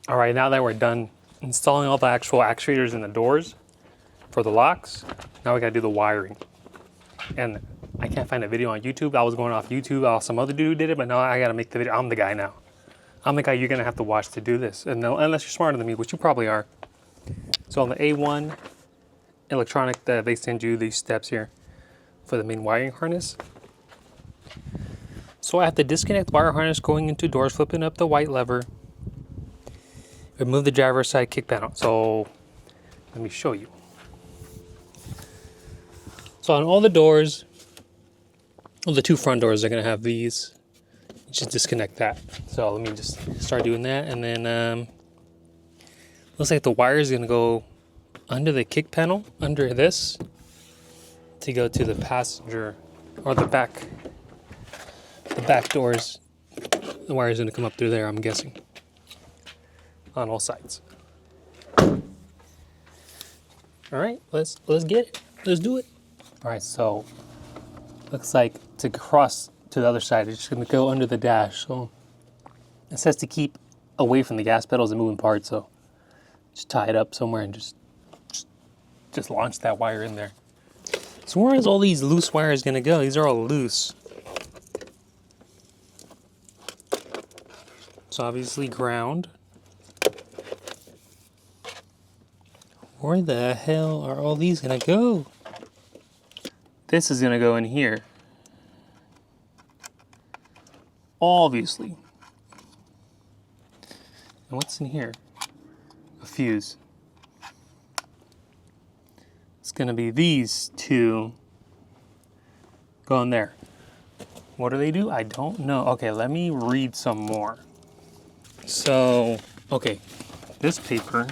All right, now that we're done installing all the actual actuators in the doors for the locks, now we gotta do the wiring. And I can't find a video on YouTube. I was going off YouTube, some other dude did it, but now I gotta make the video. I'm the guy now. I'm the guy you're gonna have to watch to do this. And no, unless you're smarter than me, which you probably are. So on the A1 electronic, they send you these steps here for the main wiring harness. So I have to disconnect wire harness going into doors, flipping up the white lever, remove the driver's side kick panel. So let me show you. So on all the doors, well, the two front doors are gonna have these. You just disconnect that. So let me just start doing that, and then looks like the wire is gonna go under the kick panel, under this, to go to the passenger or the back doors. The wire is gonna come up through there, I'm guessing, on all sides. All right, let's get it. Let's do it. All right, so looks like to cross to the other side, it's just gonna go under the dash. So it says to keep away from the gas pedals and moving parts. So just tie it up somewhere and just launch that wire in there. So where is all these loose wires gonna go? These are all loose. So obviously ground. Where the hell are all these gonna go? This is gonna go in here. Obviously. And what's in here? A fuse. It's gonna be these two going there. What do they do? I don't know. Okay, let me read some more. So, okay, this paper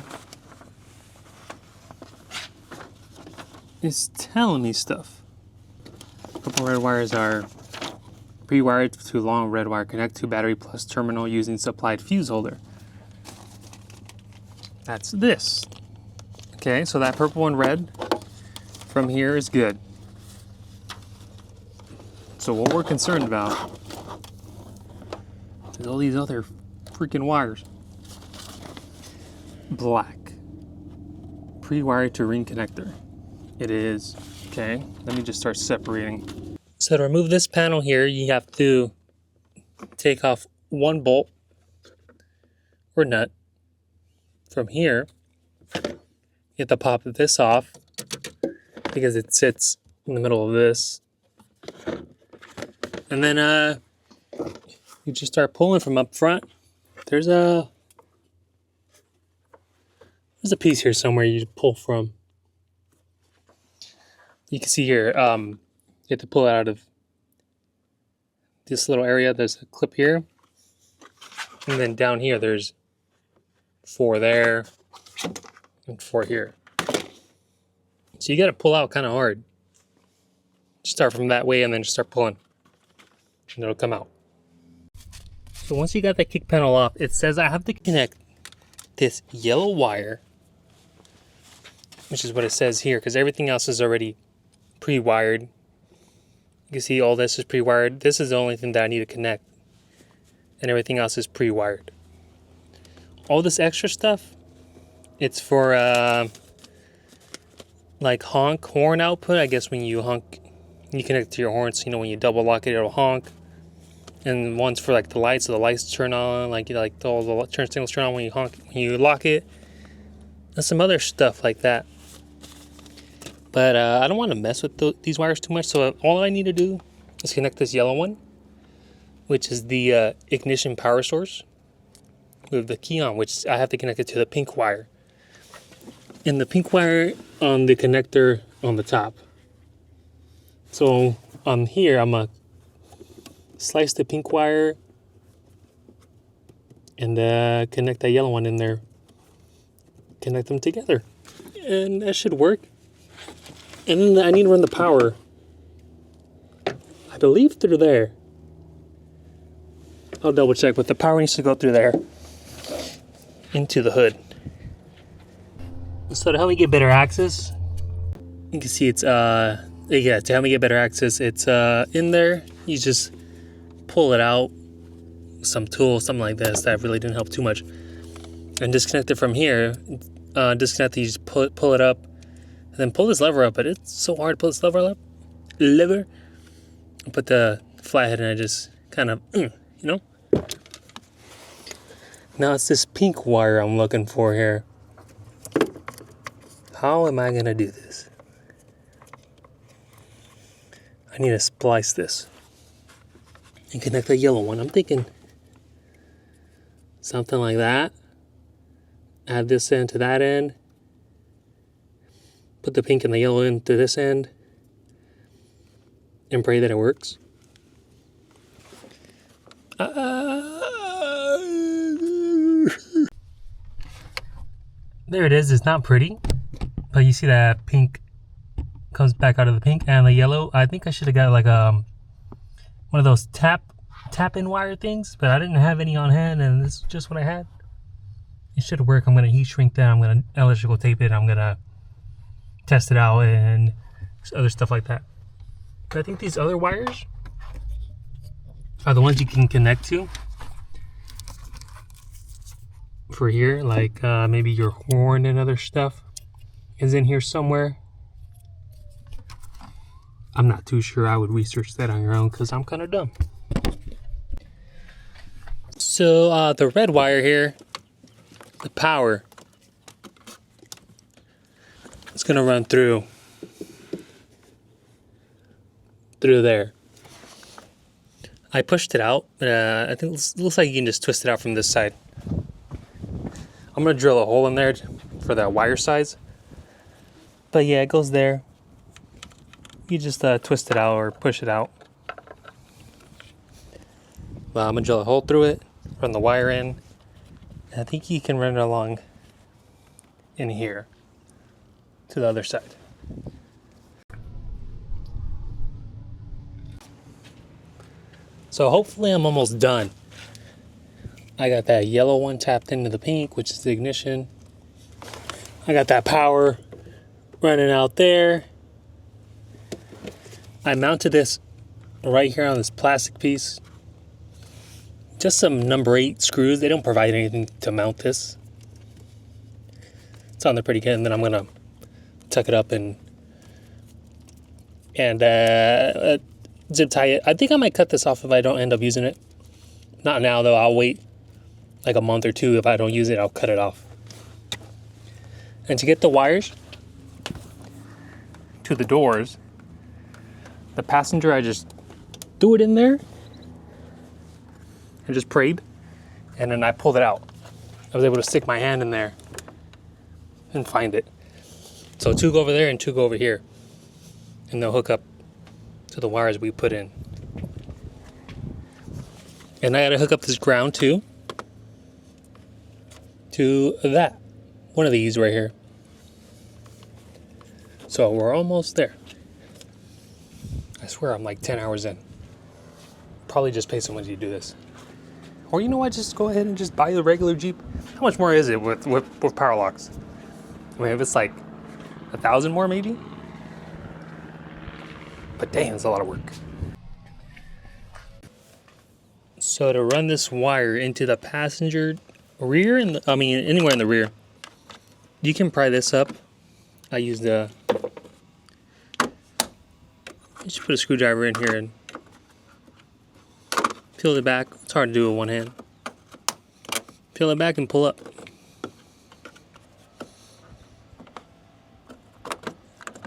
is telling me stuff. Purple red wires are pre-wired to long red wire. Connect to battery plus terminal using supplied fuse holder. That's this. Okay, so that purple and red from here is good. So what we're concerned about is all these other freaking wires. Black. Pre-wired to ring connector. It is. Okay, let me just start separating. So to remove this panel here, you have to take off one bolt or nut. From here, you have to pop this off because it sits in the middle of this. And then you just start pulling from up front. There's a piece here somewhere you pull from. You can see here, you have to pull it out of this little area. There's a clip here. And then down here, there's 4 there and 4 here. So you got to pull out kind of hard. Start from that way and then just start pulling. And it'll come out. So once you got that kick panel off, it says I have to connect this yellow wire, which is what it says here, because everything else is already pre-wired. You can see all this is pre-wired. This is the only thing that I need to connect, and everything else is pre-wired. All this extra stuff, it's for like horn output. I guess when you honk, you connect it to your horn, so you know when you double lock it, it'll honk. And one's for like the lights, so the lights turn on, like all the turn signals turn on when you honk, when you lock it. And some other stuff like that. But I don't want to mess with these wires too much, so all I need to do is connect this yellow one, which is the ignition power source, with the key on, which I have to connect it to the pink wire. And the pink wire on the connector on the top. So on here, I'm going to slice the pink wire and connect that yellow one in there. Connect them together. And that should work. And then I need to run the power, I believe, through there. I'll double check, but the power needs to go through there into the hood. So to help me get better access, you can see it's to help me get better access, it's in there. You just pull it out with some tool, something like this. That really didn't help too much. and disconnect it from here. Disconnect these, pull it up, and then pull this lever up. But it's so hard to pull this lever up. And put the flathead in. I just kind of, you know. Now it's this pink wire I'm looking for here. How am I gonna do this? I need to splice this and connect the yellow one. I'm thinking something like that. Add this end to that end. Put the pink and the yellow into this end. And pray that it works. There it is. It's not pretty. But you see that pink comes back out of the pink and the yellow. I think I should have got like one of those tap-in wire things, but I didn't have any on hand, and this is just what I had. It should work. I'm gonna heat shrink that. I'm gonna electrical tape it. I'm gonna test it out and other stuff like that. But I think these other wires are the ones you can connect to for here, like maybe your horn and other stuff is in here somewhere. I'm not too sure. I would research that on your own because I'm kind of dumb. So the red wire here, the power, it's gonna run through there. I pushed it out. I think it looks like you can just twist it out from this side. I'm gonna drill a hole in there for that wire size. But yeah, it goes there. You just twist it out or push it out. Well, I'm gonna drill a hole through it, run the wire in. And I think you can run it along in here to the other side. So hopefully I'm almost done. I got that yellow one tapped into the pink, which is the ignition. I got that power running out there. I mounted this right here on this plastic piece. Just some number 8 screws. They don't provide anything to mount this. It's on there pretty good, and then I'm gonna tuck it up and zip tie it. I think I might cut this off if I don't end up using it. Not now though. I'll wait like a month or two. If I don't use it, I'll cut it off. And to get the wires to the doors, the passenger, I just threw it in there and just prayed, and then I pulled it out. I was able to stick my hand in there and find it. So 2 go over there and 2 go over here, and they'll hook up to the wires we put in. And I gotta hook up this ground too to that, one of these right here. So we're almost there. I swear I'm like 10 hours in. Probably just pay someone to do this. Or you know what, just go ahead and just buy the regular Jeep. How much more is it with power locks? I mean, if it's like 1,000 more maybe. But damn, it's a lot of work. So to run this wire into the passenger rear, anywhere in the rear, you can pry this up. I used just put a screwdriver in here and peel it back. It's hard to do with one hand. Peel it back and pull up.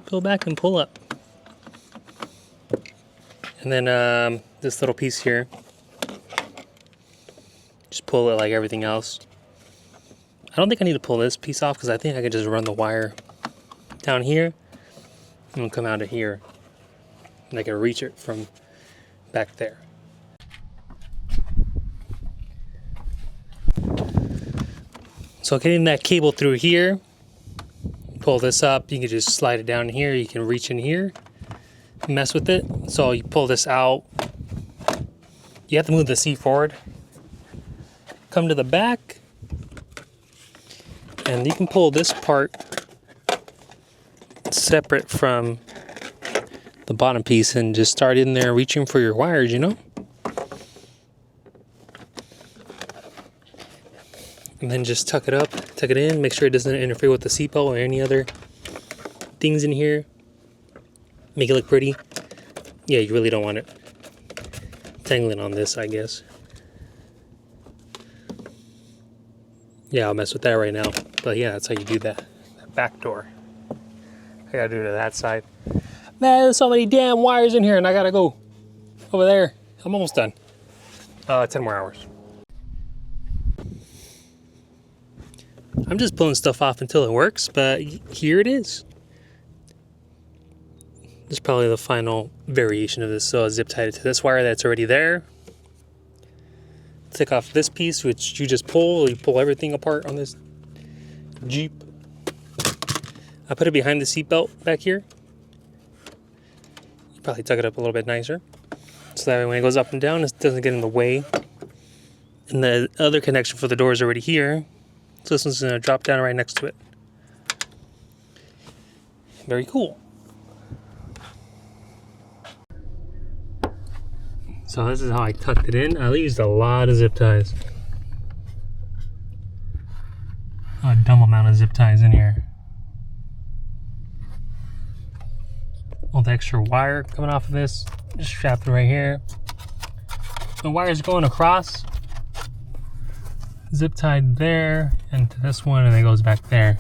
Peel back and pull up. And then this little piece here, just pull it like everything else. I don't think I need to pull this piece off because I think I could just run the wire down here and come out of here. And I can reach it from back there. So getting that cable through here, pull this up, you can just slide it down here, you can reach in here, mess with it. So you pull this out, you have to move the seat forward, come to the back, and you can pull this part separate from the bottom piece and just start in there reaching for your wires, you know? And then just tuck it up, tuck it in, make sure it doesn't interfere with the seatbelt or any other things in here. Make it look pretty. Yeah, you really don't want it tangling on this, I guess. Yeah, I'll mess with that right now. But yeah, that's how you do that. That back door. I gotta do it to that side. Man, there's so many damn wires in here and I gotta go over there. I'm almost done. 10 more hours. I'm just pulling stuff off until it works, but here it is. This is probably the final variation of this. So I'll zip tie it to this wire that's already there. Take off this piece, which you just pull. You pull everything apart on this Jeep. I put it behind the seatbelt back here. You probably tuck it up a little bit nicer. So that way when it goes up and down, it doesn't get in the way. And the other connection for the door is already here. So this one's going to drop down right next to it. Very cool. So this is how I tucked it in. I used a lot of zip ties. A dumb amount of zip ties in here. All the extra wire coming off of this, just strapped it right here. The wire's going across, zip tied there, and to this one, and it goes back there.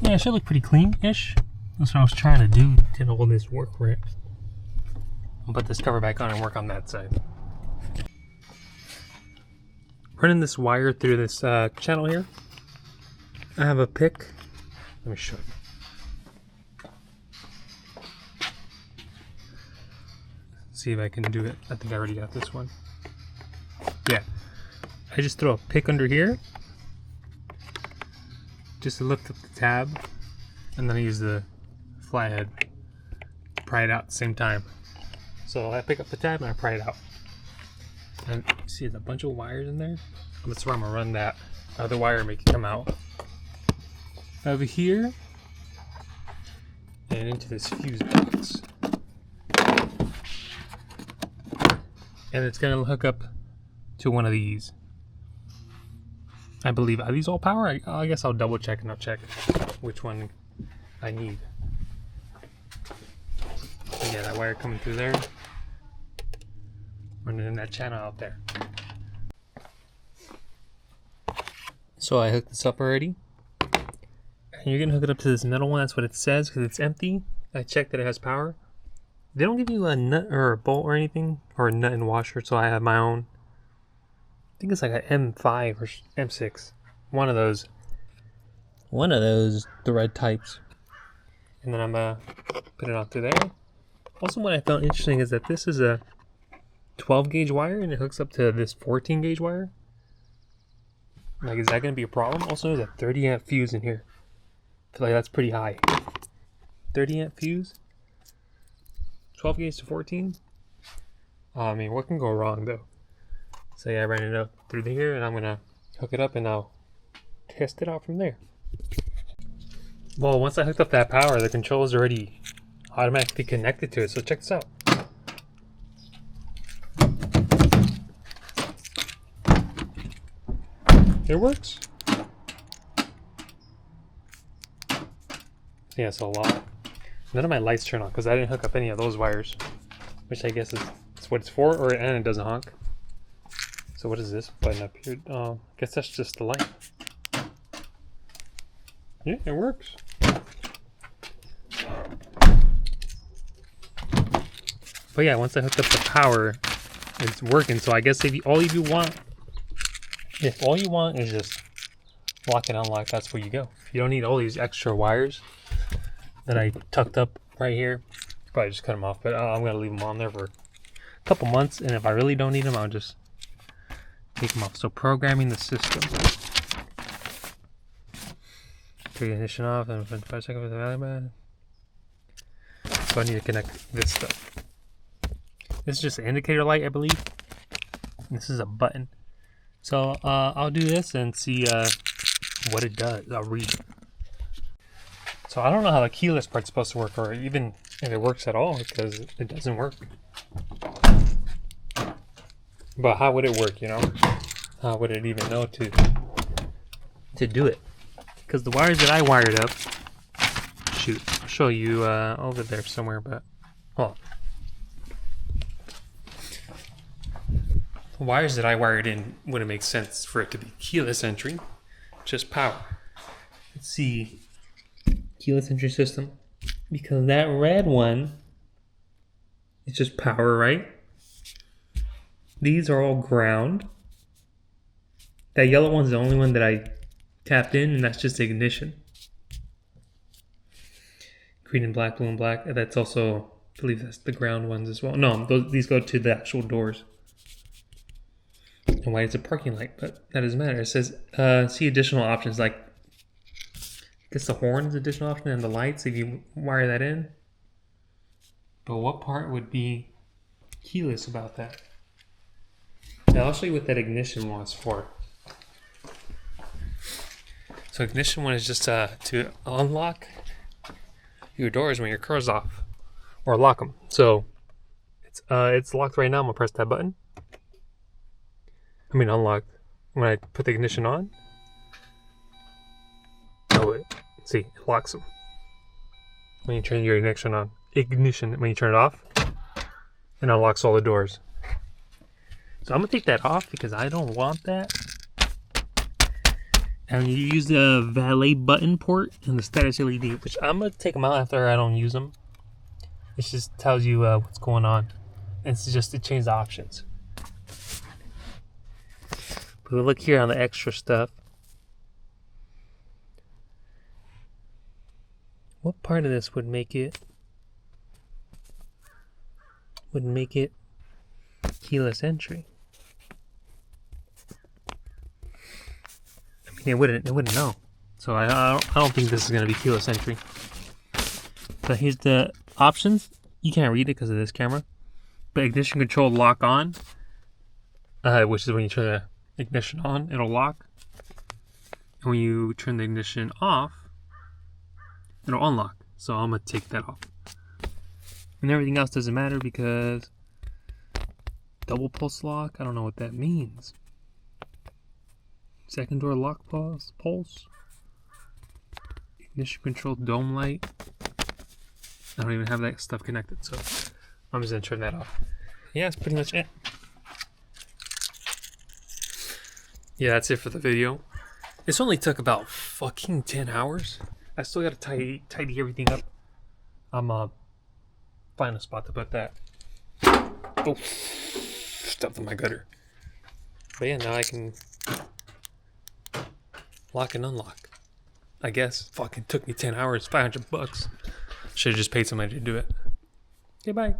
Yeah, it should look pretty clean-ish. That's what I was trying to do, get all this work right. I'll put this cover back on and work on that side. Running this wire through this channel here. I have a pick. Let me show you. See if I can do it. I think I already got this one. Yeah. I just throw a pick under here. Just to lift up the tab. And then I use the flathead to pry it out at the same time. So I pick up the tab and I pry it out. And you see there's a bunch of wires in there. That's where I'm gonna run that other wire and make it come out. Over here and into this fuse box. And it's gonna hook up to one of these. I believe, are these all power? I guess I'll double check and I'll check which one I need. But yeah, that wire coming through there. Running in that channel out there. So I hooked this up already. And you're gonna hook it up to this metal one, that's what it says, because it's empty. I checked that it has power. They don't give you a nut or a bolt or anything, or a nut and washer, so I have my own. I think it's like an M5 or M6. One of those, the red types. And then I'm gonna put it on through there. Also, what I found interesting is that this is a 12 gauge wire and it hooks up to this 14 gauge wire. Like, is that gonna be a problem? Also, there's a 30 amp fuse in here. I feel like that's pretty high. 30 amp fuse, 12 gauge to 14. I mean, what can go wrong though? So yeah, I ran it up through here and I'm gonna hook it up and I'll test it out from there. Well, once I hooked up that power, the control is already automatically connected to it. So check this out. It works. Yeah, it's a lot. None of my lights turn on because I didn't hook up any of those wires, which I guess is what it's for, and it doesn't honk. So what is this button up here? I guess that's just the light. Yeah, it works. But yeah, once I hooked up the power, it's working. So I guess if all you want is just lock and unlock, that's where you go. You don't need all these extra wires that I tucked up right here. Probably just cut them off, but I'm gonna leave them on there for a couple months, and if I really don't need them, I'll just take them off. So programming the system. Turn the ignition off, and 5 seconds with the value band. So I need to connect this stuff. This is just an indicator light, I believe. This is a button. So I'll do this and see what it does. I'll read it. So I don't know how the keyless part's supposed to work, or even if it works at all, because it doesn't work. But how would it work, you know? How would it even know to do it? Because the wires that I wired up, shoot, I'll show you over there somewhere, but hold on. The wires that I wired in wouldn't make sense for it to be keyless entry, just power. Let's see, keyless entry system, because that red one is just power, right? These are all ground. That yellow one's the only one that I tapped in, and that's just ignition. Green and black, blue and black. That's also, I believe that's the ground ones as well. No, these go to the actual doors. And white is a parking light, but that doesn't matter. It says, see additional options, like, I guess the horn is additional option, and the lights, if you wire that in. But what part would be keyless about that? Now I'll show you what that ignition one is for. So ignition one is just to unlock your doors when your car's off, or lock them. So it's locked right now. I'm gonna press that button. I mean unlocked. When I put the ignition on, oh wait, see, it locks them. When you turn your ignition on, when you turn it off, it unlocks all the doors. So I'm gonna take that off because I don't want that. And you use the valet button port and the status LED, which I'm gonna take them out after I don't use them. It just tells you what's going on. And it's just to change the options. But we look here on the extra stuff. What part of this would make it keyless entry? It wouldn't know. So I don't think this is gonna be keyless entry. But here's the options. You can't read it because of this camera. But ignition control lock on, which is when you turn the ignition on, it'll lock. And when you turn the ignition off, it'll unlock. So I'm gonna take that off. And everything else doesn't matter because double pulse lock, I don't know what that means. Second door lock pulse. Ignition control dome light. I don't even have that stuff connected, so I'm just gonna turn that off. Yeah, that's pretty much it. Yeah, that's it for the video. This only took about fucking 10 hours. I still gotta tidy everything up. I'm find a spot to put that. Oh, stuffed in my gutter. But yeah, now I can lock and unlock. I guess. Fucking took me 10 hours, $500. Should have just paid somebody to do it. Okay, bye.